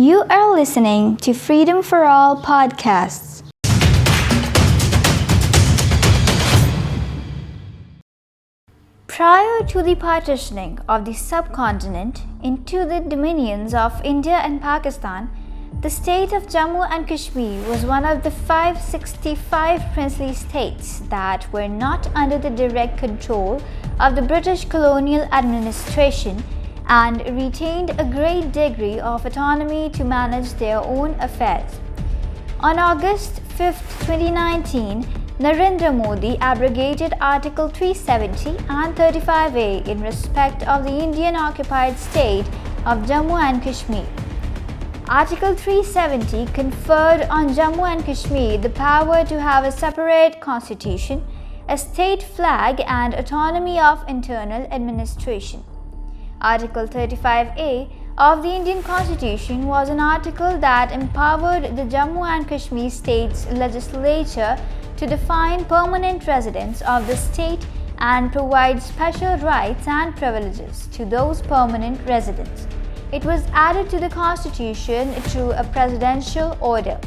You are listening to Freedom for All podcasts. Prior to the partitioning of the subcontinent into the dominions of India and Pakistan, the state of Jammu and Kashmir was one of the 565 princely states that were not under the direct control of the British colonial administration and retained a great degree of autonomy to manage their own affairs. On August 5, 2019, Narendra Modi abrogated Article 370 and 35A in respect of the Indian-occupied state of Jammu and Kashmir. Article 370 conferred on Jammu and Kashmir the power to have a separate constitution, a state flag, and autonomy of internal administration. Article 35A of the Indian Constitution was an article that empowered the Jammu and Kashmir state's legislature to define permanent residents of the state and provide special rights and privileges to those permanent residents. It was added to the Constitution through a presidential order.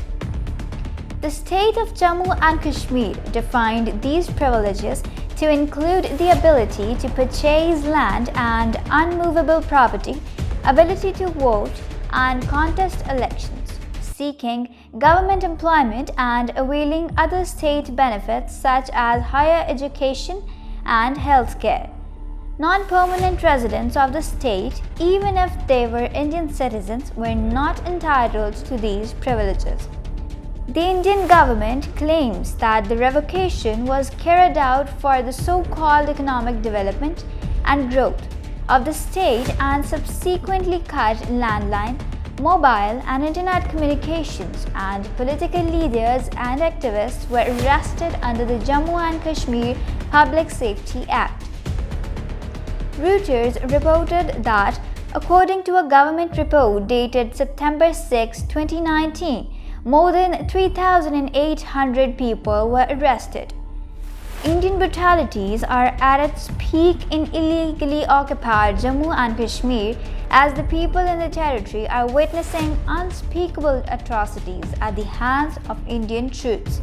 The state of Jammu and Kashmir defined these privileges to include the ability to purchase land and unmovable property, ability to vote and contest elections, seeking government employment and availing other state benefits such as higher education and health care. Non-permanent residents of the state, even if they were Indian citizens, were not entitled to these privileges. The Indian government claims that the revocation was carried out for the so-called economic development and growth of the state and subsequently cut landline, mobile and internet communications, and political leaders and activists were arrested under the Jammu and Kashmir Public Safety Act. Reuters reported that, according to a government report dated September 6, 2019, more than 3,800 people were arrested. Indian brutalities are at its peak in illegally occupied Jammu and Kashmir as the people in the territory are witnessing unspeakable atrocities at the hands of Indian troops.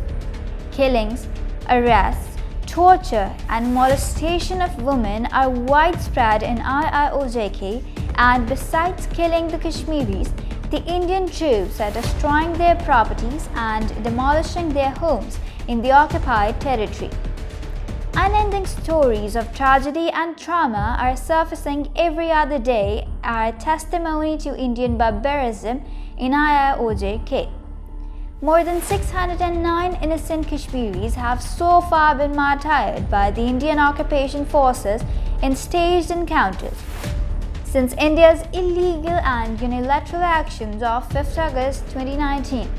Killings, arrests, torture and molestation of women are widespread in Iiojk, and besides killing the Kashmiris, the Indian troops are destroying their properties and demolishing their homes in the occupied territory. Unending stories of tragedy and trauma are surfacing every other day are testimony to Indian barbarism in Iiojk. More than 609 innocent Kashmiris have so far been martyred by the Indian occupation forces in staged encounters since India's illegal and unilateral actions of 5 August 2019.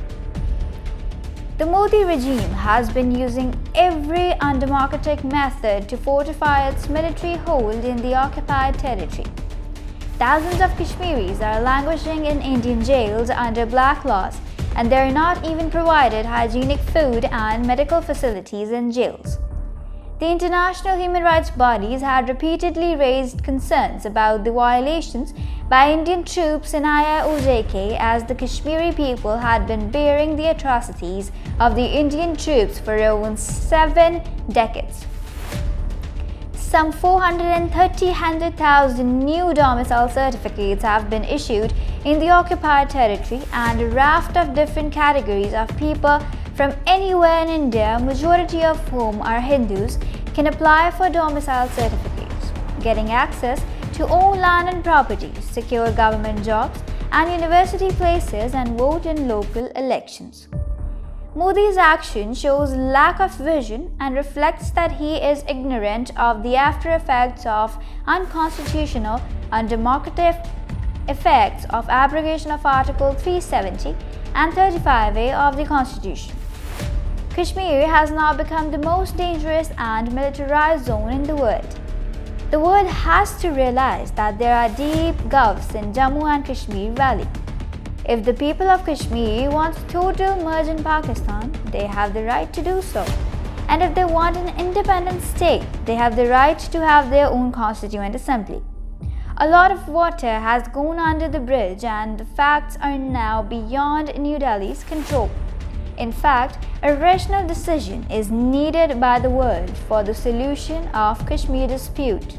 The Modi regime has been using every undemocratic method to fortify its military hold in the occupied territory. Thousands of Kashmiris are languishing in Indian jails under black laws, and they are not even provided hygienic food and medical facilities in jails. The international human rights bodies had repeatedly raised concerns about the violations by Indian troops in Iiojk as the Kashmiri people had been bearing the atrocities of the Indian troops for over 7 decades. Some 430,000 new domicile certificates have been issued in the occupied territory, and a raft of different categories of people from anywhere in India, majority of whom are Hindus, can apply for domicile certificates, getting access to own land and property, secure government jobs and university places, and vote in local elections. Modi's action shows lack of vision and reflects that he is ignorant of the after effects of unconstitutional, undemocratic effects of abrogation of Article 370 and 35A of the Constitution. Kashmir has now become the most dangerous and militarized zone in the world. The world has to realize that there are deep gulfs in Jammu and Kashmir Valley. If the people of Kashmir want total merge in Pakistan, they have the right to do so. And if they want an independent state, they have the right to have their own constituent assembly. A lot of water has gone under the bridge and the facts are now beyond New Delhi's control. In fact, a rational decision is needed by the world for the solution of Kashmir dispute.